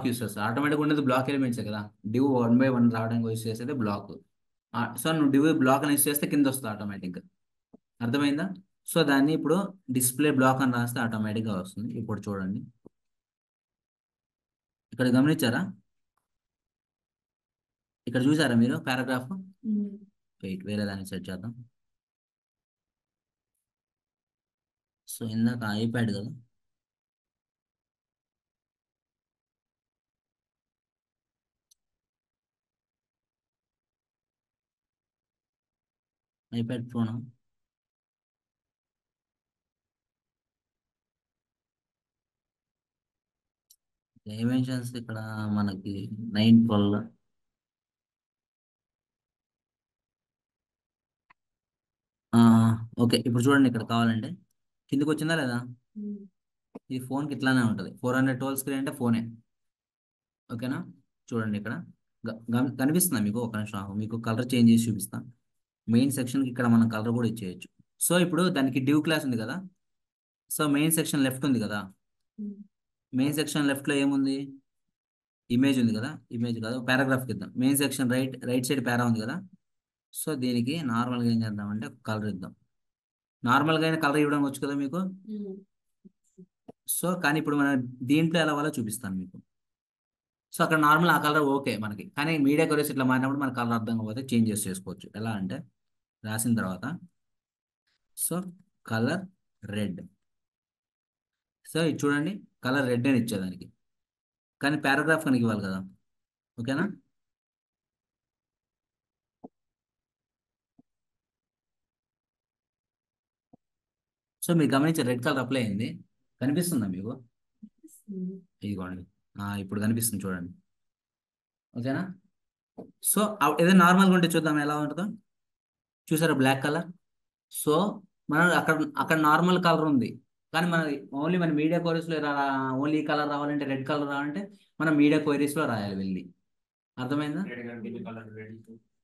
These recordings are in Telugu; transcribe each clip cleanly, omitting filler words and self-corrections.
యూస్ చేస్తావు, ఆటోమేటిక్గా ఉండేది బ్లాక్ ఎలిమెంట్సే కదా. డివ్ 1 by 1 రావడానికి యూస్ చేసేది బ్లాక్. సో నువ్వు డివ్ బ్లాక్ అని యూస్ చేస్తే కింద వస్తుంది ఆటోమేటిక్గా. అర్థమైందా? సో దాన్ని ఇప్పుడు డిస్ప్లే బ్లాక్ అని రాస్తే ఆటోమేటిక్గా వస్తుంది. ఇప్పుడు చూడండి, ఇక్కడ గమనించారా? ఇక్కడ చూసారా మీరు పారాగ్రాఫ్? వెయిట్, వేరే దాన్ని సెట్ చేద్దాం. సో ఇందాక ఐప్యాడ్ కదా, ఐప్యాడ్ ప్రోనా. డైమెన్షన్స్ ఇక్కడ మనకి 912. ఓకే, ఇప్పుడు చూడండి ఇక్కడ కావాలంటే కిందకి వచ్చిందా లేదా? ఈ ఫోన్కి ఇట్లానే ఉంటుంది, 412 స్క్రీన్ అంటే ఫోనే. ఓకేనా? చూడండి ఇక్కడ కనిపిస్తుందా మీకు? ఒక నిమిషం ఆగు, మీకు కలర్ చేంజ్ చేసి చూపిస్తాను. మెయిన్ సెక్షన్కి ఇక్కడ మనం కలర్ కూడా ఇచ్చేయచ్చు. సో ఇప్పుడు దానికి డివ్ క్లాస్ ఉంది కదా. సో మెయిన్ సెక్షన్ లెఫ్ట్ ఉంది కదా. మెయిన్ సెక్షన్ లెఫ్ట్లో ఏముంది? ఇమేజ్ ఉంది కదా. ఇమేజ్ కాదు, పారాగ్రాఫ్ ఇద్దాం. మెయిన్ సెక్షన్ రైట్ సైడ్ పారా ఉంది కదా. సో దీనికి నార్మల్గా ఏం చేద్దామంటే కలర్ ఇద్దాం. నార్మల్గా అయినా కలర్ ఇవ్వడం వచ్చు కదా మీకు. సో కానీ ఇప్పుడు మనం దీంట్లో ఎలా వాళ్ళో చూపిస్తాను మీకు. సో అక్కడ నార్మల్ ఆ కలర్ ఓకే మనకి, కానీ మీడియా కలర్స్ ఇట్లా మారినప్పుడు మన కలర్ అర్థం కాకపోతే చేంజ్ చేసుకోవచ్చు. ఎలా అంటే రాసిన తర్వాత సో కలర్ రెడ్. సో ఇది చూడండి, కలర్ రెడ్ అని ఇచ్చేదానికి, కానీ పారాగ్రాఫ్ కనుక ఇవ్వాలి కదా. ఓకేనా? సో మీరు గమనించి రెడ్ కలర్ అప్లై అయింది, కనిపిస్తుందా మీకు? ఇదిగోండి, ఇప్పుడు కనిపిస్తుంది చూడండి. ఓకేనా? సో ఏదో నార్మల్గా ఉంటే చూద్దాం ఎలా ఉంటుందో. చూసారా బ్లాక్ కలర్? సో మనం అక్కడ అక్కడ నార్మల్ కలర్ ఉంది, కానీ మన ఓన్లీ మన మీడియా క్వైరీస్లో ఓన్లీ ఈ కలర్ రావాలంటే, రెడ్ కలర్ రావాలంటే మనం మీడియా క్వైరీస్లో రాయాలి వెళ్ళి. అర్థమైందా?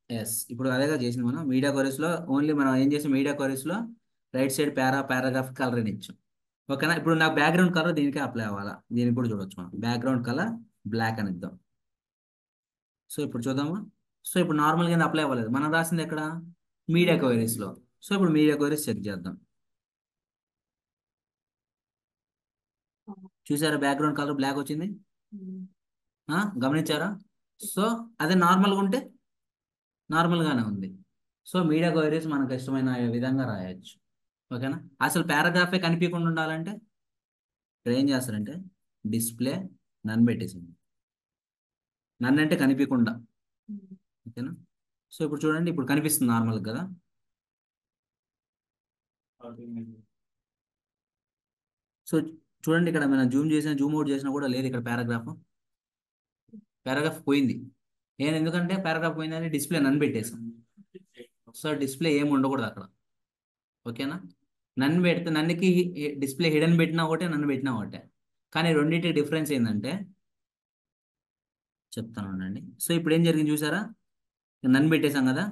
ఎస్, ఇప్పుడు అదేగా చేసింది మనం మీడియా క్వైరీస్లో. ఓన్లీ మనం ఏం చేసాం, మీడియా క్వైరీస్లో రైట్ సైడ్ పారాగ్రాఫ్ కలర్ అని ఇచ్చాం. ఓకేనా? ఇప్పుడు నాకు బ్యాక్గ్రౌండ్ కలర్ దీనికే అప్లై అవ్వాలా, దీనికి కూడా చూడొచ్చు మనం. బ్యాక్గ్రౌండ్ కలర్ బ్లాక్ అని ఇద్దాం. సో ఇప్పుడు చూద్దామా. సో ఇప్పుడు నార్మల్గా అప్లై అవ్వలేదు, మనం రాసింది ఎక్కడ? మీడియా క్వైరీస్లో. సో ఇప్పుడు మీడియా క్వైరీస్ చెక్ చేద్దాం. చూసారా బ్యాక్గ్రౌండ్ కలర్ బ్లాక్ వచ్చింది? గమనించారా? సో అదే నార్మల్గా ఉంటే నార్మల్గానే ఉంది. సో మీడియా క్వైరీస్ మనకు ఇష్టమైన విధంగా రాయొచ్చు. ఓకేనా? అసలు పారాగ్రాఫే కనిపించకుండా ఉండాలంటే ఇక్కడ ఏం చేస్తారంటే డిస్ప్లే నన్ను పెట్టేసింది. నన్ను అంటే కనిపించకుండా. ఓకేనా? సో ఇప్పుడు చూడండి, ఇప్పుడు కనిపిస్తుంది నార్మల్ కదా. సో చూడండి, ఇక్కడ మనం జూమ్ చేసినా జూమ్ అవుట్ చేసినా కూడా లేదు ఇక్కడ పారాగ్రాఫ్. పారాగ్రాఫ్ పోయింది. నేను ఎందుకంటే పారాగ్రాఫ్ పోయిందని డిస్ప్లే నన్ను పెట్టేసాను. సో డిస్ప్లే ఏమి ఉండకూడదు అక్కడ. ఓకేనా? నన్ను పెడితే నన్నుకి డిస్ప్లే హిడెన్ పెట్టినా ఒకటే, నన్ను పెట్టినా ఒకటే. కానీ రెండింటి డిఫరెన్స్ ఏంటంటే చెప్తాను అండి. సో ఇప్పుడు ఏం జరిగింది చూసారా, నన్ను పెట్టేశాం కదా.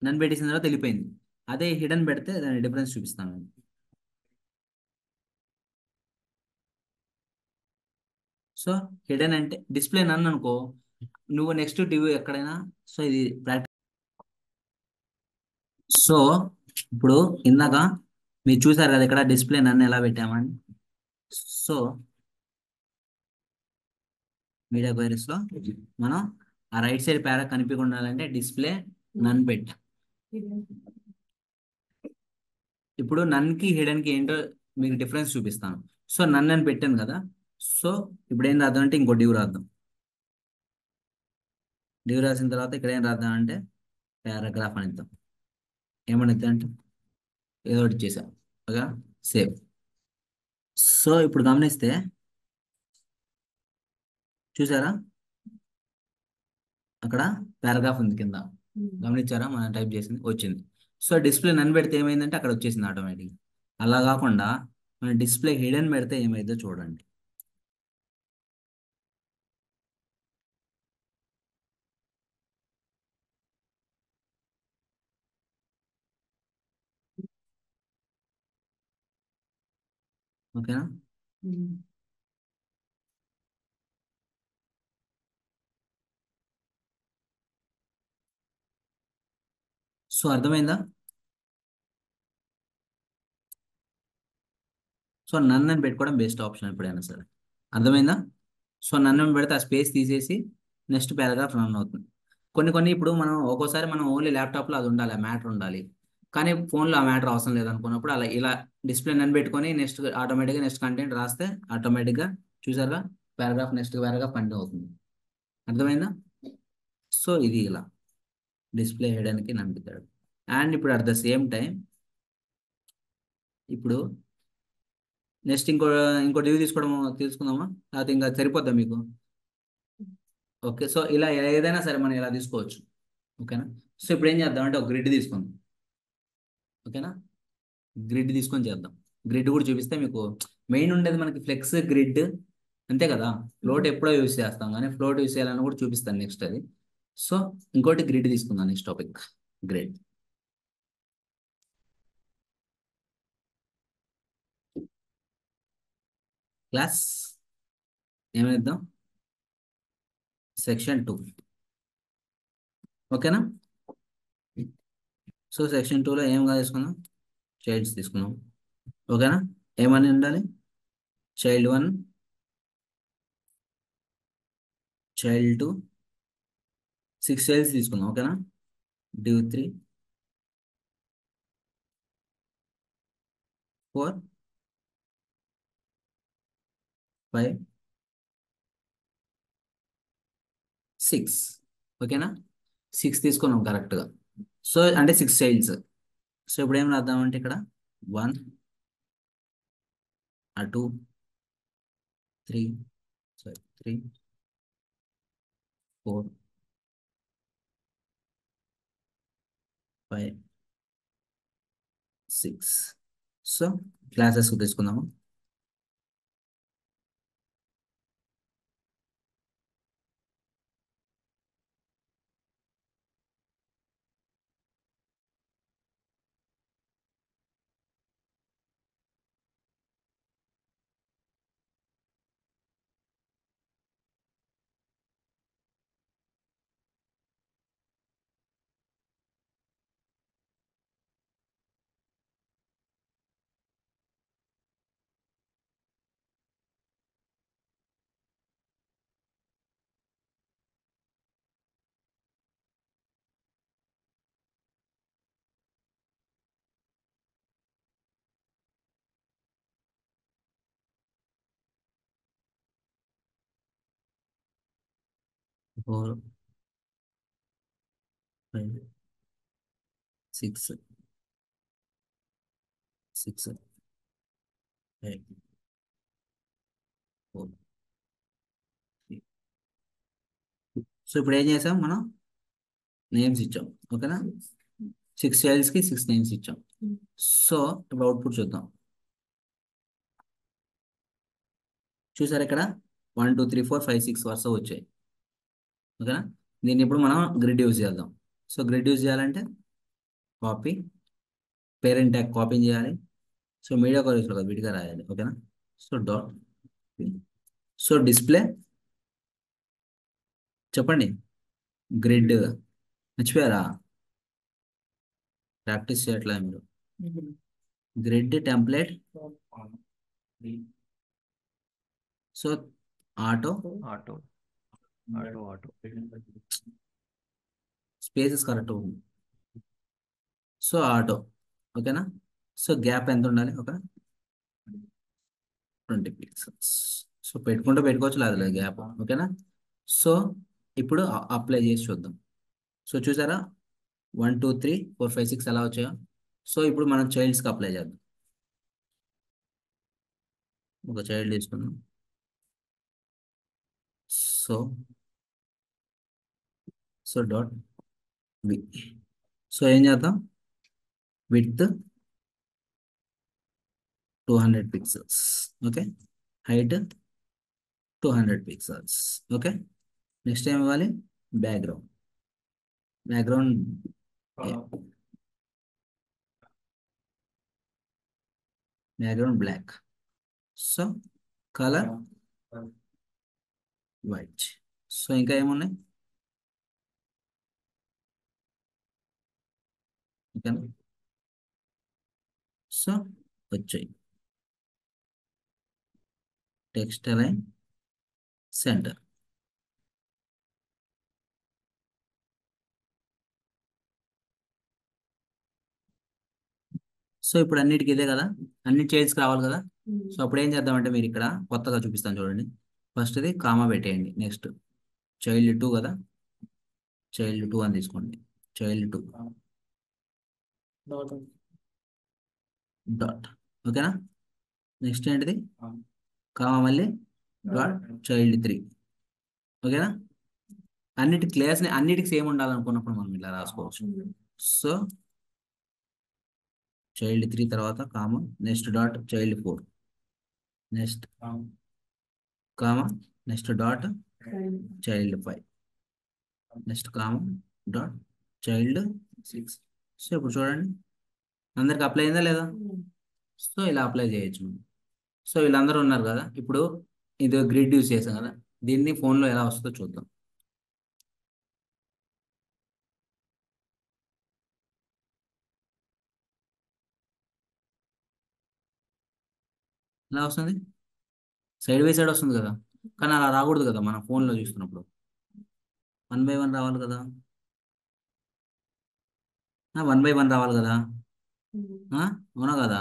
నన్ను పెట్టేసిన తర్వాత వెళ్ళిపోయింది. అదే హిడెన్ పెడితే దాని డిఫరెన్స్ చూపిస్తాను. సో హిడెన్ అంటే డిస్ప్లే నన్ను అనుకో, నువ్వు నెక్స్ట్ టీవీ ఎక్కడైనా. సో ఇది ప్రాక్టీస్. సో ఇప్పుడు ఇందాక మీరు చూసారు కదా ఇక్కడ డిస్ప్లే నన్ను ఎలా పెట్టామని. సో మీడియా క్వైరీస్ లో మనం ఆ రైట్ సైడ్ పారా కనిపించకుండా ఉండాలంటే డిస్ప్లే నన్ పెట్టాం. ఇప్పుడు నన్కి హిడెన్ కి ఏంటో మీకు డిఫరెన్స్ చూపిస్తాను. సో నన్ను అని పెట్టాను కదా. సో ఇప్పుడు ఏం రాద్దాం అంటే ఇంకో డివ్ రాద్దాం. డివ్ రాసిన తర్వాత ఇక్కడ ఏం రాద్దాం అంటే పారాగ్రాఫ్ అని ఇద్దాం. ఏమని ఇద్దాం అంటే ఏదో ఒకటి చేసాం. Okay, save. సో ఇప్పుడు గమనిస్తే చూసారా, అక్కడ పారాగ్రాఫ్ ఉంది కింద. గమనించారా, మనం టైప్ చేసింది వచ్చింది. సో డిస్ప్లే నన్ను పెడితే ఏమైందంటే అక్కడ వచ్చేసింది ఆటోమేటిక్. అలా కాకుండా మన డిస్ప్లే హిడెన్ పెడితే ఏమైందో చూడండి. ఓకేనా? సో అర్థమైందా? సో నన్ను అని పెట్టుకోవడం బెస్ట్ ఆప్షన్ ఎప్పుడైనా సరే. అర్థమైందా? సో నన్ను అని పెడితే ఆ స్పేస్ తీసేసి నెక్స్ట్ పారాగ్రాఫ్ రన్ అవుతుంది. కొన్ని కొన్ని ఇప్పుడు మనం ఒక్కోసారి మనం ఓన్లీ ల్యాప్టాప్లో అది ఉండాలి, ఆ మ్యాటర్ ఉండాలి. కానీ ఫోన్లో ఆ మ్యాటర్ అవసరం లేదనుకున్నప్పుడు అలా ఇలా డిస్ప్లే నన్ను పెట్టుకొని నెక్స్ట్ ఆటోమేటిక్గా నెక్స్ట్ కంటెంట్ రాస్తే ఆటోమేటిక్గా చూసారుగా పారాగ్రాఫ్ నెక్స్ట్ పారాగ్రాఫ్ కంటిన్యూ అవుతుంది. అర్థమైందా? సో ఇది ఇలా డిస్ప్లే చేయడానికి నన్ను పెట్టాడు. అండ్ ఇప్పుడు అట్ ద సేమ్ టైం ఇప్పుడు నెక్స్ట్ ఇంకో లీవ్ తీసుకోవడం తీసుకుందామా? లేకపోతే ఇంకా సరిపోద్దా మీకు? ఓకే, సో ఇలా ఏదైనా సరే మనం ఇలా తీసుకోవచ్చు. ఓకేనా? సో ఇప్పుడు ఏం చేద్దాం అంటే ఒక గ్రిడ్ తీసుకుందాం. ఓకేనా? గ్రిడ్ తీసుకొని చేద్దాం. గ్రిడ్ కూడా చూపిస్తే మీకు మెయిన్ ఉండేది మనకి ఫ్లెక్స్ గ్రిడ్, అంతే కదా. ఫ్లోట్ ఎప్పుడో యూస్ చేస్తాం కానీ ఫ్లోట్ యూస్ చేయాలని కూడా చూపిస్తాను నెక్స్ట్ అది. సో ఇంకోటి గ్రిడ్ తీసుకుందాం నెక్స్ట్ టాపిక్. గ్రిడ్ క్లాస్ ఏమేద్దాం? సెక్షన్ 2. ఓకేనా? సో సెక్షన్ 2లో ఏం తీసుకుందాం? చైల్డ్స్ తీసుకుందాం. ఓకేనా? ఏమని ఉండాలి? చైల్డ్ 1, చైల్డ్ 2, 6 చైల్డ్స్ తీసుకుందాం. ఓకేనా? div 3, 4, 5, 6. ఓకేనా? 6 తీసుకున్నాం కరెక్ట్గా. సో అంటే 6 చైల్డ్స్. సో ఇప్పుడు ఏం రాద్దామంటే ఇక్కడ 1, 2, 3, సారీ 3, 4, 5, 6. సో క్లాసెస్ తీసుకుందాము. ఫోర్, 5, 6, 6, 8, 4. సో ఇప్పుడు ఏం చేసాం మనం? నేమ్స్ ఇచ్చాం. ఓకేనా? 6 చైల్డ్స్కి 6 నేమ్స్ ఇచ్చాం. సో ఇప్పుడు అవుట్పుట్ చూద్దాం. చూసారు ఇక్కడ 1 2 3 4 5 6 వరుస వచ్చాయి. ఓకేనా? దీన్ని ఇప్పుడు మనం గ్రిడ్ యూజ్ చేద్దాం. సో గ్రిడ్ యూజ్ చేయాలంటే కాపీ, పేరెంట్ ట్యాగ్ కాపీ చేయాలి. సో మీడియా కాలేజ్లో కదా విడిగా రాయాలి. ఓకేనా? సో డాట్, సో డిస్ప్లే చెప్పండి. గ్రిడ్ మర్చిపోయారా? ప్రాక్టీస్ చేయట్లే మీరు. Grid template. So auto auto auto auto spaces correct ఉంది. So auto. ఓకేనా? సో గ్యాప్ ఎంత ఉండాలి? ఒక 20 పిక్సెల్స్. సో పెట్టుకుంటే పెట్టుకోవచ్చు, లేదు గ్యాప్. ఓకేనా? సో ఇప్పుడు అప్లై చేసి చూద్దాం. సో చూసారా 1 2 3 4 5 6 ఎలా వచ్చాయో. సో ఇప్పుడు మనం చైల్డ్స్కి అప్లై చేద్దాం. ఒక చైల్డ్ తీసుకుందాం. So so dot v. So ఏం చేద్దాం? With 200 pixels. Okay. Height 200 pixels. Okay. Next ఏం ఇవ్వాలి? Background. Background background black. So colour white. So ఇంకా ఏమున్నాయి? ఓకేనా. సో వచ్చాయి టెక్స్ట్ అలైన్ సెంటర్. సో ఇప్పుడు అన్నిటికీ ఇదే కదా, అన్ని చైల్డ్స్కి రావాలి కదా. సో అప్పుడు ఏం చేద్దామంటే మీరు ఇక్కడ కొత్తగా చూపిస్తాను చూడండి. ఫస్ట్ది కామా పెట్టేయండి. నెక్స్ట్ చైల్డ్ 2 కదా, చైల్డ్ 2 అని తీసుకోండి. Child 2 dot. ఓకేనా. నెక్స్ట్ ఏంటిది, కామా మళ్ళీ డాట్ చైల్డ్ 3. ఓకేనా. అన్నిటికి సేమ్ ఉండాలనుకున్నప్పుడు మనం ఇలా రాసుకోవచ్చు. సో చైల్డ్ 3 తర్వాత comma, next dot child 4, next comma, next dot child 5, next comma dot child 6. So ఇప్పుడు చూడండి అందరికి అప్లై అయిందా లేదా. సో ఇలా అప్లై చేయొచ్చు మనం. సో వీళ్ళందరూ ఉన్నారు కదా. ఇప్పుడు ఇది గ్రిడ్ యూస్ చేసాం కదా, దీన్ని ఫోన్లో ఎలా వస్తుందో చూద్దాం. ఎలా వస్తుంది, సైడ్ బై సైడ్ వస్తుంది కదా. కానీ అలా రాకూడదు కదా మనం ఫోన్లో చూస్తున్నప్పుడు, 1 బై 1 రావాలి కదా. 1 బై 1 రావాలి కదా. అవునా కదా.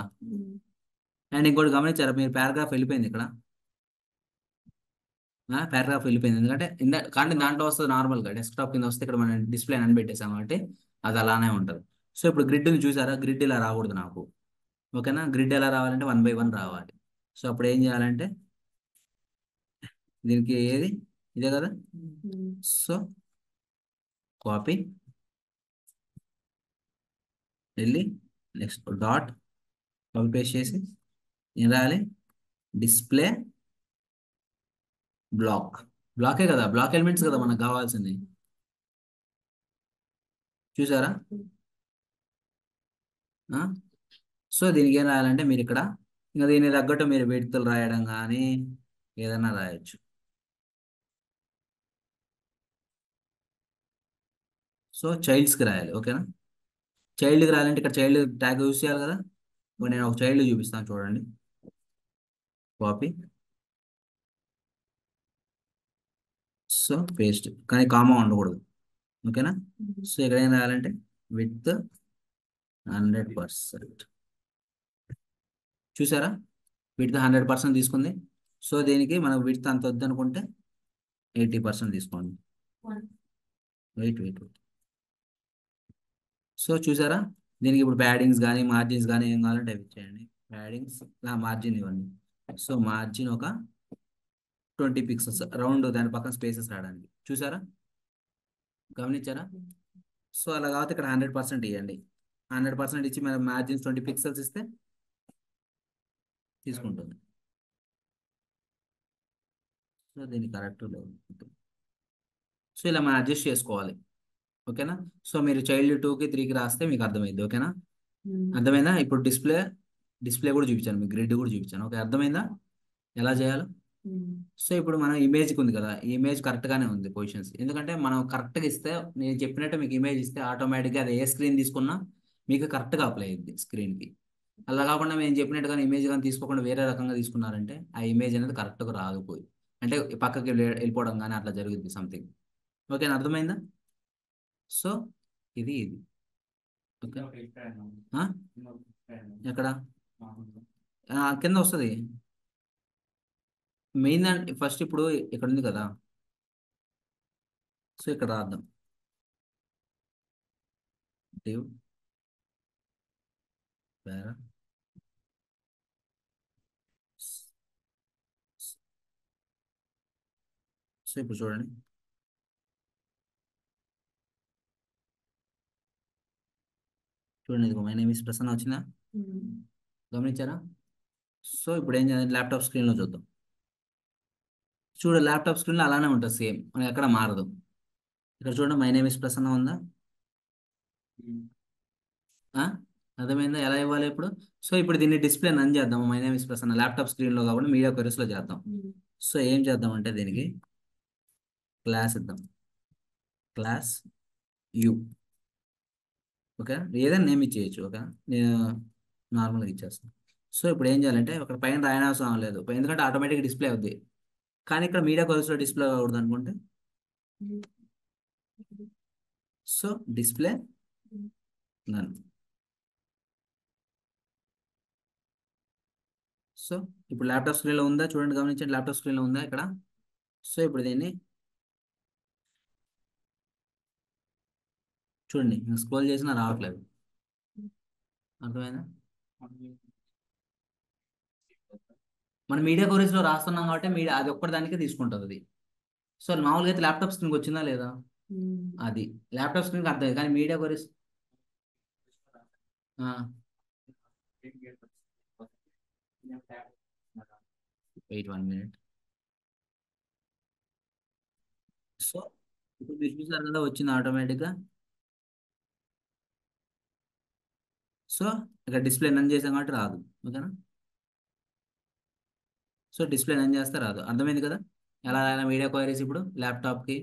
అండ్ ఇంకోటి గమనించారా మీరు, పారాగ్రాఫ్ వెళ్ళిపోయింది ఇక్కడ. పారాగ్రాఫ్ వెళ్ళిపోయింది ఎందుకంటే కానీ దాంట్లో వస్తుంది నార్మల్గా డెస్క్టాప్ కింద వస్తే, ఇక్కడ మనం డిస్ప్లే అని పెట్టేసాం కాబట్టి అది అలానే ఉంటుంది. సో ఇప్పుడు గ్రిడ్ని చూసారా, గ్రిడ్ ఇలా రాకూడదు నాకు. ఓకేనా. గ్రిడ్ ఎలా రావాలంటే 1 బై 1 రావాలి. సో అప్పుడు ఏం చేయాలంటే దీనికి ఏది ఇదే కదా. సో కాపీ వెళ్ళి నెక్స్ట్ డాట్ కాపీ పేస్ట్ చేసి ఏం రాయాలి, డిస్ప్లే బ్లాకే కదా, బ్లాక్ ఎలిమెంట్స్ కదా మనకు కావాల్సింది. చూసారా. సో దీనికి ఏం రాయాలంటే మీరు ఇక్కడ ఇంకా దీనికి తగ్గట్టు మీరు విడతలు రాయడం కానీ ఏదైనా రాయొచ్చు. సో చైల్డ్స్కి రాయాలి. ఓకేనా. చైల్డ్కి రాయాలంటే ఇక్కడ చైల్డ్ ట్యాగ్ యూస్ చేయాలి కదా. ఇప్పుడు నేను ఒక చైల్డ్ చూపిస్తాను చూడండి. కాపీ, సో పేస్ట్, కానీ కామా ఉండకూడదు. ఓకేనా. సో ఇక్కడ ఏం రాయాలంటే విత్ 100%. చూసారా విత్ 100% తీసుకుంది. సో దీనికి మనకు విత్ అంత వద్దు అనుకుంటే 80% తీసుకోండి. వెయిట్. సో చూసారా దీనికి ఇప్పుడు ప్యాడింగ్స్ కానీ మార్జిన్స్ కానీ ఏం కావాలంటే అవి ఇచ్చేయండి. ప్యాడింగ్స్ మార్జిన్ ఇవ్వండి. సో మార్జిన్ ఒక 20 పిక్సెల్స్ రౌండ్, దాని పక్కన స్పేసెస్ రావడానికి. చూసారా, గమనించారా. సో అలా కాకపోతే ఇక్కడ 100% ఇవ్వండి. 100% ఇచ్చి మన మార్జిన్స్ 20 పిక్సెల్స్ ఇస్తే తీసుకుంటుంది. సో దీనికి కరెక్ట్ లేదు. సో ఇలా మనం అడ్జస్ట్ చేసుకోవాలి. ఓకేనా. సో మీరు చైల్డ్ 2కి 3కి రాస్తే మీకు అర్థమైంది. ఓకేనా. అర్థమైందా. ఇప్పుడు డిస్ప్లే కూడా చూపించాను, మీకు గ్రిడ్ కూడా చూపించాను. ఓకే అర్థమైందా ఎలా చేయాలో. సో ఇప్పుడు మనం ఇమేజ్కి ఉంది కదా, ఈ ఇమేజ్ కరెక్ట్గానే ఉంది పొజిషన్స్. ఎందుకంటే మనం కరెక్ట్గా ఇస్తే, నేను చెప్పినట్టు మీకు ఇమేజ్ ఇస్తే ఆటోమేటిక్గా అది ఏ స్క్రీన్ తీసుకున్నా మీకు కరెక్ట్గా అప్లై అయ్యింది స్క్రీన్కి. అలా కాకుండా మేము చెప్పినట్టుగా ఇమేజ్ కానీ తీసుకోకుండా వేరే రకంగా తీసుకున్నారంటే ఆ ఇమేజ్ అనేది కరెక్ట్గా రాకపోయి, అంటే పక్కకి వెళ్ళిపోవడం కానీ అట్లా జరుగుతుంది సంథింగ్. ఓకేనా అర్థమైందా. సో ఇది ఓకే. ఎక్కడ కింద వస్తుంది మెయిన్ దాంట్ ఫస్ట్. ఇప్పుడు ఇక్కడ ఉంది కదా, సో ఇక్కడ రాద్దాం div para. సో ఇప్పుడు చూడండి ఇది మై నేమ్ ఇస్ ప్రసన్న వచ్చిందా, గమనించారా. సో ఇప్పుడు ఏం చేయాలి, ల్యాప్టాప్ స్క్రీన్లో చూద్దాం. ల్యాప్టాప్ స్క్రీన్లో అలానే ఉంటుంది సేమ్, మనకి ఎక్కడ మారదు. ఇక్కడ చూడండి మై నేమ్ ఇస్ ప్రసన్న ఉందా. అర్థమైందా ఎలా ఇవ్వాలి ఇప్పుడు. సో ఇప్పుడు దీన్ని డిస్ప్లే నన్ చేద్దాం. My name is Prasanna laptop స్క్రీన్లో కాకుండా మీడియా క్వరీస్లో చేద్దాం. సో ఏం చేద్దాం అంటే దీనికి క్లాస్ ఇద్దాం. Class you. ఓకే, ఏదైనా నేమ్ ఇచ్చేయచ్చు. ఓకే, నేను నార్మల్గా ఇచ్చేస్తాను. సో ఇప్పుడు ఏం చేయాలంటే అక్కడ పైన రాయనవసరం లేదు, ఎందుకంటే ఆటోమేటిక్ డిస్ప్లే అవుద్ది. కానీ ఇక్కడ మీడియా కోర్సులో డిస్ప్లే అవ్వకూడదు అనుకుంటే, సో డిస్ప్లే నన్. సో ఇప్పుడు ల్యాప్టాప్ స్క్రీన్లో ఉందా చూడండి, గమనించండి, ల్యాప్టాప్ స్క్రీన్లో ఉందా ఇక్కడ. సో ఇప్పుడు దీన్ని చూడండి, స్క్రోల్ చేసినా రావట్లేదు. అర్థమైందా? మనం మీడియా కోరీస్లో రాస్తున్నాం కాబట్టి మీడియా అది ఒక్కటి దానికే తీసుకుంటుంది అది. సో మామూలుగా అయితే ల్యాప్టాప్ స్క్రీన్కి వచ్చిందా లేదా, అది ల్యాప్టాప్ స్క్రీన్కి అర్థం కానీ మీడియా కోరీస్. 1 minute. సో ఇప్పుడు మీరు చూసారు కదా వచ్చింది ఆటోమేటిక్గా. సో ఇక్కడ డిస్ప్లే నన్ చేసాం కాబట్టి రాదు. ఓకేనా? సో డిస్ప్లే నన్ చేస్తే రాదు. అర్థమైంది కదా ఎలా రాయాలి మీడియా క్వైరీస్ ఇప్పుడు ల్యాప్టాప్కి.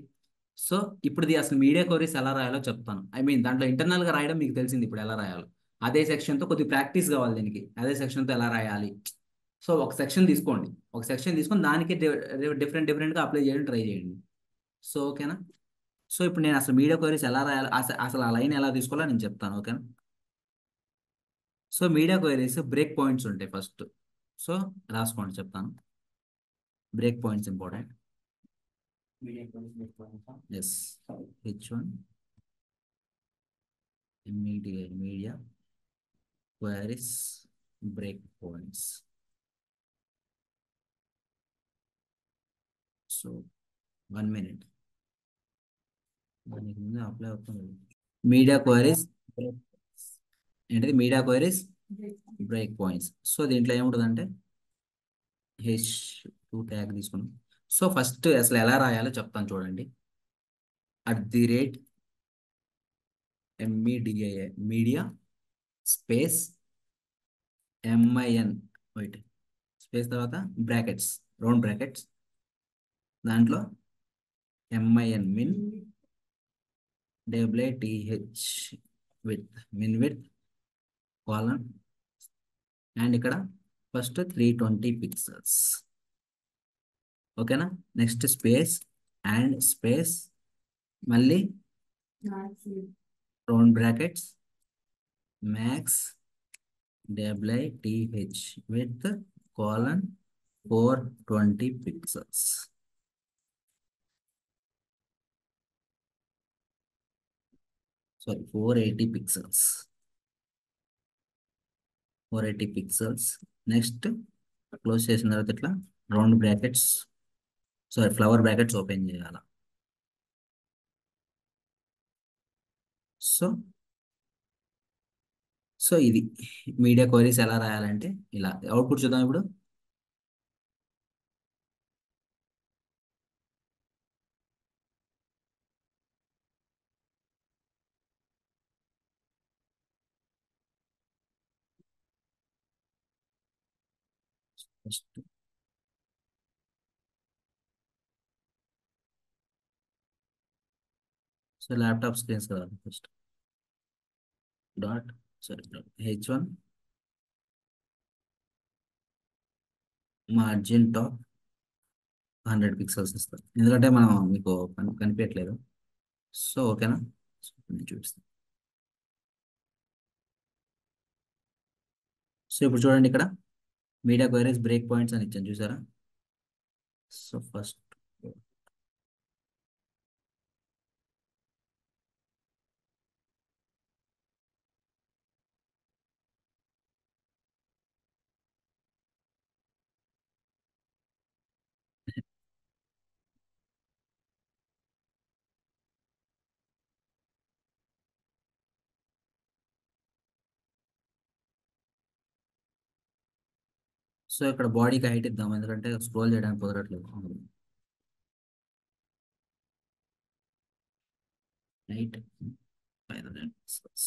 సో ఇప్పుడు అసలు మీడియా క్వైరీస్ ఎలా రాయాలో చెప్తాను. ఐ మీన్ దాంట్లో ఇంటర్నల్గా రాయడం మీకు తెలిసింది ఇప్పుడు ఎలా రాయాలో. అదే సెక్షన్తో కొద్ది ప్రాక్టీస్ కావాలి దీనికి. అదే సెక్షన్తో ఎలా రాయాలి. సో ఒక సెక్షన్ తీసుకోండి, ఒక సెక్షన్ తీసుకొని దానికి డిఫరెంట్ డిఫరెంట్గా అప్లై చేయడం ట్రై చేయండి. సో ఓకేనా? సో ఇప్పుడు నేను అసలు మీడియా క్వైరీస్ ఎలా రాయాలి, అసలు ఆ లైన్ ఎలా తీసుకోవాలో నేను చెప్తాను. ఓకేనా? So media queries break points ఉంటాయి ఫస్ట్. సో రాసుకోండి చెప్తాను. Break points important. Yes, H1 media queries break points. So 1 minute, దానికి ముందు అప్లై అవుతుంది. మీడియా క్వైరీస్ ఏంటిది, media queries break points. So దీంట్లో ఏముంటుందంటే H2 ట్యాగ్ తీసుకున్నాం. సో ఫస్ట్ అసలు ఎలా రాయాలో చెప్తాను చూడండి. @MEDIA media space MIN weight space తర్వాత బ్రాకెట్స్, రౌండ్ బ్రాకెట్స్, దాంట్లో MIN WATH min width colon, and ఇక్కడ ఫస్ట్ 320 పిక్సెల్స్. ఓకేనా? నెక్స్ట్ స్పేస్ అండ్ స్పేస్ మళ్ళీ round brackets max WATH width colon 420 pixels. Sorry 480 pixels. 480 pixels. Next close చేసిన తర్వాత ఇట్లా round brackets, sorry flower brackets open చేయాలి. సో సో ఇది మీడియా క్వైరీస్ ఎలా రాయాలంటే ఇలా. అవుట్పుట్ చూద్దాం ఇప్పుడు. ఫస్ట్ సో ల్యాప్టాప్ స్క్రీన్స్ కదా, first dot sorry H1 margin top 100 pixels ఇస్తాను, ఎందుకంటే మనం మీకు కనిపించట్లేదు. సో ఓకేనా? సో నేను చూపిస్తాను. సో ఇప్పుడు చూడండి ఇక్కడ మీడియా క్వైరీస్ బ్రేక్ పాయింట్స్ అని ఇచ్చాను చూసారా. సో ఫస్ట్ సో ఇక్కడ బాడీకి హైట్ ఇద్దాం, ఎందుకంటే స్క్రోల్ చేయడానికి కుదరట్లేదు. Height 500 pixels.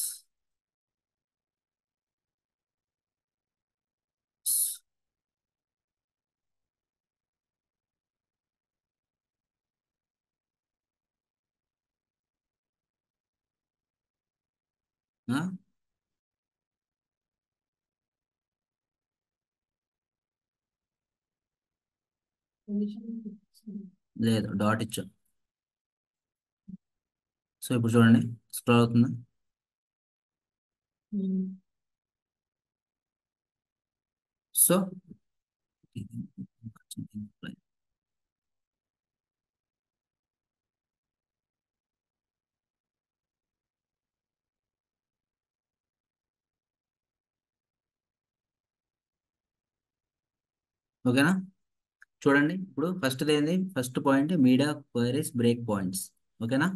ఆ? లేదు, డాట్ ఇచ్చాం. సో ఇప్పుడు చూడండి, స్క్రోల్ అవుతుంది. సో ఓకేనా? చూడండి ఇప్పుడు ఫస్ట్ ఏంది, first point media queries break points. ఓకేనా?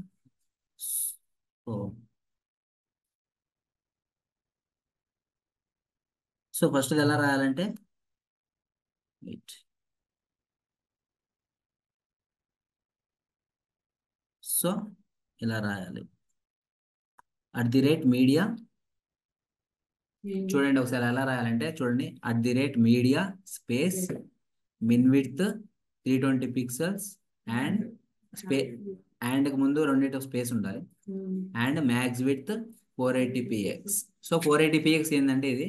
సో సో ఫస్ట్ ఎలా రాయాలంటే, wait. సో ఇలా రాయాలి, @మీడియా. చూడండి ఒకసారి ఎలా రాయాలంటే, చూడండి @మీడియా space min width 320 pixels and స్పే అండ్ ముందు రెండింటి స్పేస్ ఉండాలి, and max width 480px. So 480px ఏంటంటే ఇది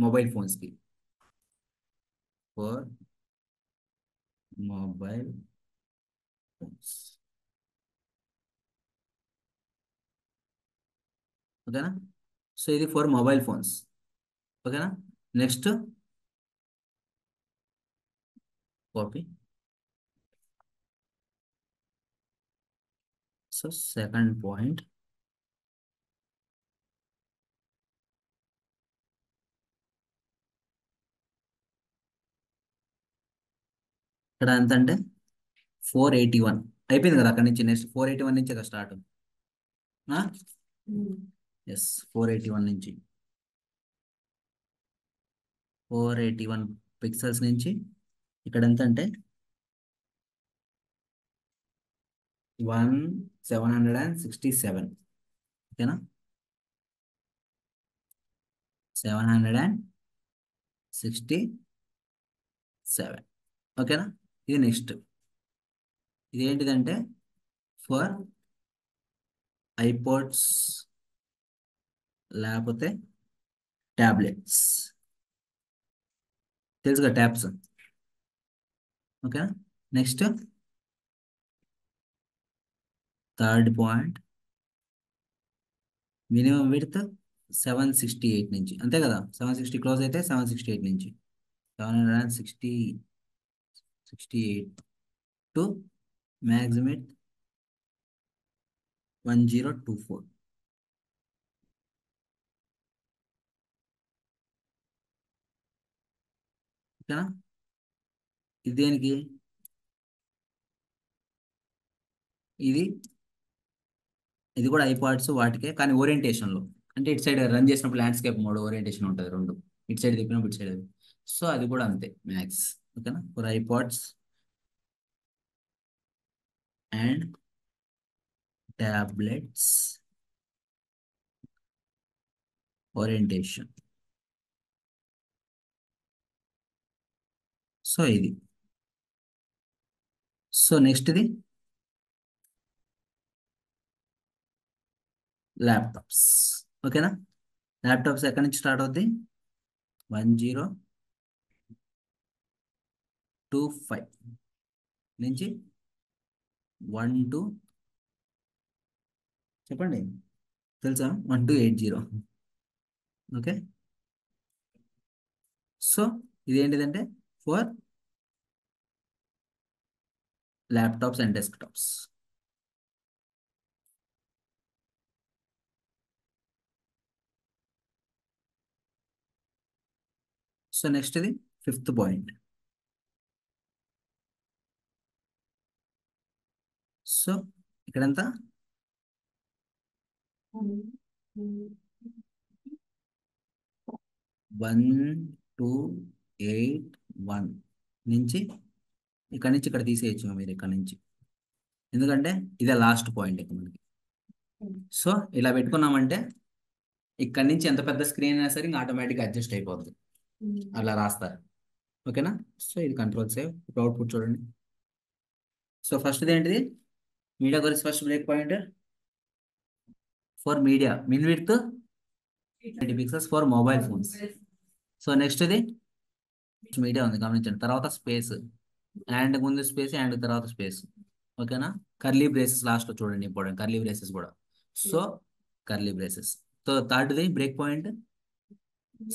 మొబైల్ ఫోన్స్ కి, ఫోర్ మొబైల్ ఫోన్స్. ఓకేనా? సో ఇది ఫర్ మొబైల్ ఫోన్స్. ఓకేనా? Next copy. So second point, ఇక్కడ ఎంత అంటే 481 అయిపోయింది కదా. అక్కడ నుంచి నెక్స్ట్ 481 నుంచి కదా స్టార్ట్. ఎస్, 481 నుంచి 481 పిక్సెల్స్ నుంచి ఇక్కడ ఎంత అంటే 767. ఓకేనా? 767. ఓకేనా? ఇది నెక్స్ట్, ఇది ఏంటిదంటే ఫర్ ఐపాడ్స్ లేకపోతే ట్యాబ్లెట్స్. తెలుసుగా ట్యాబ్స్. ఓకేనా? Next third point, minimum width 768 నుంచి, అంతే కదా. 760 క్లోజ్ అయితే 768 నుంచి 768 టు మ్యాక్సిమం 1024. ఓకేనా? ఇది దేనికి, ఇది ఇది కూడా ఐపాడ్స్ వాటికే, కానీ ఓరియంటేషన్లో. అంటే ఇటు సైడ్ రన్ చేసినప్పుడు ల్యాండ్స్కేప్ మోడ్ ఓరియంటేషన్ ఉంటుంది రెండు, ఇటు సైడ్ తిప్పినప్పుడు ఇటు సైడ్. సో అది కూడా అంతే మ్యాక్స్. ఓకేనా? For iPods and tablets orientation. So ఇది. సో నెక్స్ట్ ఇది ల్యాప్టాప్స్. ఓకేనా? ల్యాప్టాప్స్ ఎక్కడి నుంచి స్టార్ట్ అవుద్ది, 1025 నుంచి 12, చెప్పండి తెలుసా, 1280. ఓకే? సో ఇది ఏంటిదంటే for laptops and desktops. So next ఇది ఫిఫ్త్ పాయింట్. సో ఇక్కడంత 1281 నుంచి ఇక్కడ నుంచి ఇక్కడ తీసేయచ్చు మీరు ఇక్కడ నుంచి, ఎందుకంటే ఇదే లాస్ట్ పాయింట్ ఇక్కడ మనకి. సో ఇలా పెట్టుకున్నామంటే ఇక్కడ నుంచి ఎంత పెద్ద స్క్రీన్ అయినా సరే ఇంకా ఆటోమేటిక్గా అడ్జస్ట్ అయిపోద్ది, అలా రాస్తారు. ఓకేనా? సో ఇది కంట్రోల్ సేవ్. ఇప్పుడు అవుట్పుట్ చూడండి. సో ఫస్ట్ ఏంటిది, మీడియా గురించి first break point for media min width 20 pixels for mobile phones. So next ఇది మీడియా ఉంది గమనించండి. తర్వాత స్పేస్, అండ్ ముందు స్పేస్, అండ్ తర్వాత స్పేస్. ఓకేనా. కర్లీ బ్రేసెస్ లాస్ట్లో చూడండి, ఇంపార్టెంట్ కర్లీ బ్రేసెస్ కూడా. So curly braces. సో థర్డ్ది బ్రేక్ పాయింట్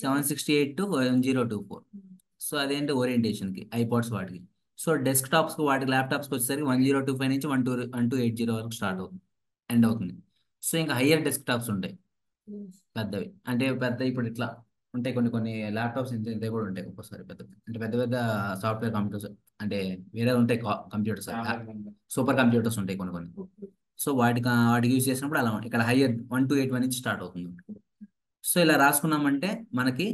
768 to 1024. సో అదేంటి ఓరియంటేషన్కి ఐపాడ్స్ వాటికి. సో డెస్క్టాప్స్కి వాటికి ల్యాప్టాప్స్కి వచ్చేసరికి 1025 నుంచి 1280 వరకు స్టార్ట్ అవుతుంది, ఎండ్ అవుతుంది. సో ఇంకా హయ్యర్ డెస్క్టాప్స్ ఉంటాయి పెద్దవి, అంటే పెద్ద ఇప్పుడు ఇట్లా ఉంటాయి కొన్ని కొన్ని ల్యాప్టాప్స్ ఇంత ఇంత కూడా ఉంటాయి ఒక్కోసారి పెద్ద అంటే పెద్ద పెద్ద సాఫ్ట్వేర్ కంప్యూటర్స్, అంటే వేరే ఉంటాయి కంప్యూటర్స్, సూపర్ కంప్యూటర్స్ ఉంటాయి కొన్ని కొన్ని. సో వాటికి యూజ్ చేసినప్పుడు అలా ఇక్కడ హయ్యర్ 1281 నుంచి స్టార్ట్ అవుతుంది. సో ఇలా రాసుకున్నామంటే మనకి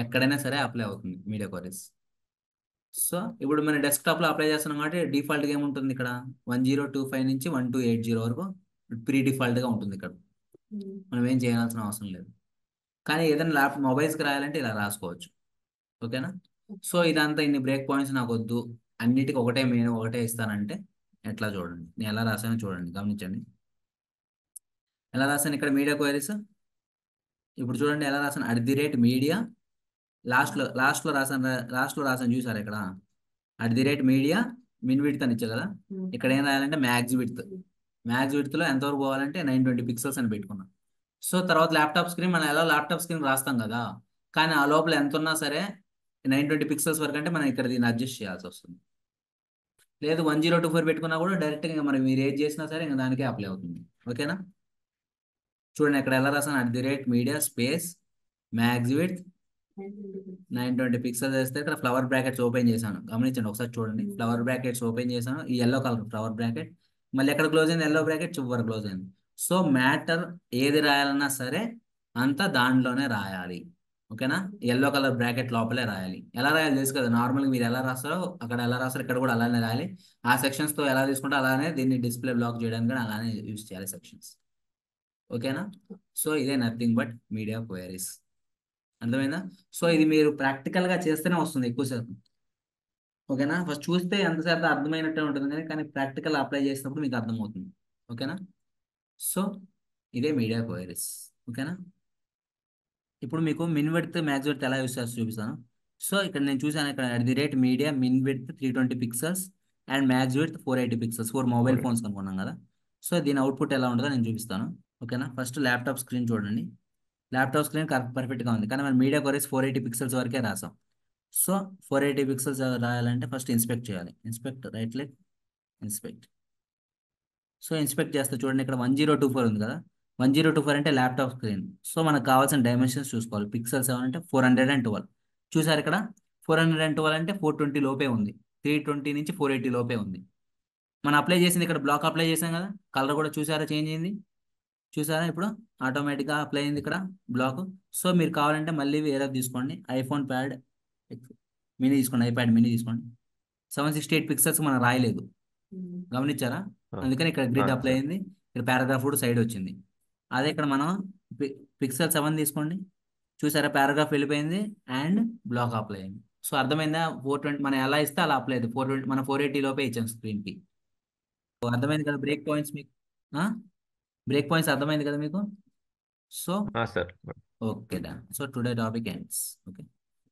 ఎక్కడైనా సరే అప్లై అవుతుంది మీడియా క్వరీస్. సో ఇప్పుడు మన డెస్క్టాప్లో అప్లై చేస్తున్నాం కాబట్టి డిఫాల్ట్గా ఏముంటుంది ఇక్కడ 1025 నుంచి 1280 వరకు ప్రీ డిఫాల్ట్గా ఉంటుంది ఇక్కడ. మనం ఏం చేయాల్సిన అవసరం లేదు. కానీ ఏదైనా మొబైల్స్కి రాయాలంటే ఇలా రాసుకోవచ్చు. ఓకేనా. సో ఇదంతా ఇన్ని బ్రేక్ పాయింట్స్ నాకు వద్దు, అన్నిటికీ ఒకటే మెయిన్ ఒకటే ఇస్తానంటే ఎట్లా చూడండి, నేను ఎలా రాసానో చూడండి, గమనించండి ఎలా రాసాను ఇక్కడ మీడియా క్వైరీస్. ఇప్పుడు చూడండి ఎలా రాసాను, @media లాస్ట్లో రాసాను చూసారు ఇక్కడ @media మిన్ విడ్త్ అని ఇచ్చా కదా. ఇక్కడ ఏం రాయాలంటే మ్యాక్స్ విడ్త్లో ఎంతవరకు పోవాలంటే 920 పిక్సెల్స్ అని పెట్టుకున్నాం. సో తర్వాత ల్యాప్టాప్ స్క్రీన్ మనం ఎలా ల్యాప్టాప్ స్క్రీన్ రాస్తాం కదా, కానీ ఆ లోపల ఎంత ఉన్నా సరే 920 పిక్సెల్స్ వరకు అంటే మనం ఇక్కడ దీన్ని అడ్జస్ట్ చేయాల్సి వస్తుంది. లేదు 1024 పెట్టుకున్నా కూడా డైరెక్ట్గా మనం మీరు ఏది చేసినా సరే ఇంకా దానికే అప్లై అవుతుంది. ఓకేనా. చూడండి ఇక్కడ ఎలా రాసాను @media space max width 920 pixels వేస్తే ఇక్కడ ఫ్లవర్ బ్రాకెట్స్ ఓపెన్ చేశాను, గమనించండి ఒకసారి చూడండి. ఫ్లవర్ బ్రాకెట్స్ ఓపెన్ చేశాను, ఈ ఎల్లో కలర్ ఫ్లవర్ బ్రాకెట్, మళ్ళీ ఎక్కడ క్లోజ్ అయింది, ఎల్లో బ్రాకెట్ చివరి క్లోజ్ అయింది. సో మ్యాటర్ ఏది రాయాలన్నా సరే అంతా దాంట్లోనే రాయాలి. ఓకేనా. ఎల్లో కలర్ బ్రాకెట్ లోపలే రాయాలి. ఎలా రాయాలి తెలుసు కదా, నార్మల్గా మీరు ఎలా రాస్తారో అక్కడ ఎలా రాస్తారో ఇక్కడ కూడా అలానే రాయాలి. ఆ సెక్షన్స్తో ఎలా తీసుకుంటే అలానే దీన్ని డిస్ప్లే బ్లాక్ చేయడానికి కూడా అలానే యూజ్ చేయాలి సెక్షన్స్. ఓకేనా. సో ఇదే నథింగ్ బట్ మీడియా క్వైరీస్. అర్థమైందా. సో ఇది మీరు ప్రాక్టికల్గా చేస్తేనే వస్తుంది ఎక్కువసేపు. ఓకేనా. ఫస్ట్ చూస్తే ఎంతసేపు అర్థమైనట్టే ఉంటుంది కానీ ప్రాక్టికల్ అప్లై చేసినప్పుడు మీకు అర్థమవుతుంది. ఓకేనా. సో ఇదే మీడియా క్వైరీస్. ఓకేనా. ఇప్పుడు మీకు మిన్ విడ్త్ మ్యాక్స్ విడ్త్ ఎలా యూస్ చేస్తూ చూపిస్తాను. సో ఇక్కడ నేను చూసాను ఇక్కడ @media min width 320 pixels and max width 480 pixels for mobile phones అనుకున్నాం కదా. సో దీని అవుట్పుట్ ఎలా ఉంటుందో నేను చూపిస్తాను. ఓకేనా. ఫస్ట్ ల్యాప్టాప్ స్క్రీన్ చూడండి. ల్యాప్టాప్ స్క్రీన్ పర్ఫెక్ట్గా ఉంది కానీ మనం మీడియా క్వైరీస్ 480 పిక్సెల్స్ వరకే రాసాం. సో 480 పిక్సెల్స్ రాయాలంటే ఫస్ట్ ఇన్స్పెక్ట్ చేయాలి. Right click inspect. So inspect చేస్తే చూడండి ఇక్కడ 1024 ఉంది కదా. 1024 అంటే ల్యాప్టాప్ స్క్రీన్. సో మనకు కావాల్సిన డైమెన్షన్స్ చూసుకోవాలి. పిక్సెల్స్ ఏమంటే 412 చూసారు ఇక్కడ 412 అంటే 420 లోపే ఉంది. 320 నుంచి 480 లోపే ఉంది. మనం అప్లై చేసింది ఇక్కడ బ్లాక్ అప్లై చేసాం కదా, కలర్ కూడా చూసారా చేంజ్ అయింది, చూసారా ఇప్పుడు ఆటోమేటిక్గా అప్లై అయింది ఇక్కడ బ్లాక్. సో మీరు కావాలంటే మళ్ళీ వేరే తీసుకోండి, ఐఫోన్ ప్యాడ్ మినీ తీసుకోండి, ఐప్యాడ్ మినీ తీసుకోండి. 768 పిక్సెల్స్ మనం రాయలేదు, గమనించారా. అందుకని ఇక్కడ గ్రిడ్ అప్లై అయింది, ఇక్కడ పారాగ్రాఫ్ కూడా సైడ్ వచ్చింది. అదే ఇక్కడ మనం పిక్సెల్ 7 తీసుకోండి, చూసారా పారాగ్రాఫ్ వెళ్ళిపోయింది అండ్ బ్లాక్ అప్లై అయింది. సో అర్థమైందా. 420 మనం ఎలా ఇస్తే అలా అప్లై అయింది. 420 మనం 480 లోపే ఇచ్చాం స్క్రీన్కి. అర్థమైంది కదా బ్రేక్ పాయింట్స్ మీకు. బ్రేక్ పాయింట్స్ అర్థమైంది కదా మీకు. So sir. ఓకే డా. So today topic ends. Okay.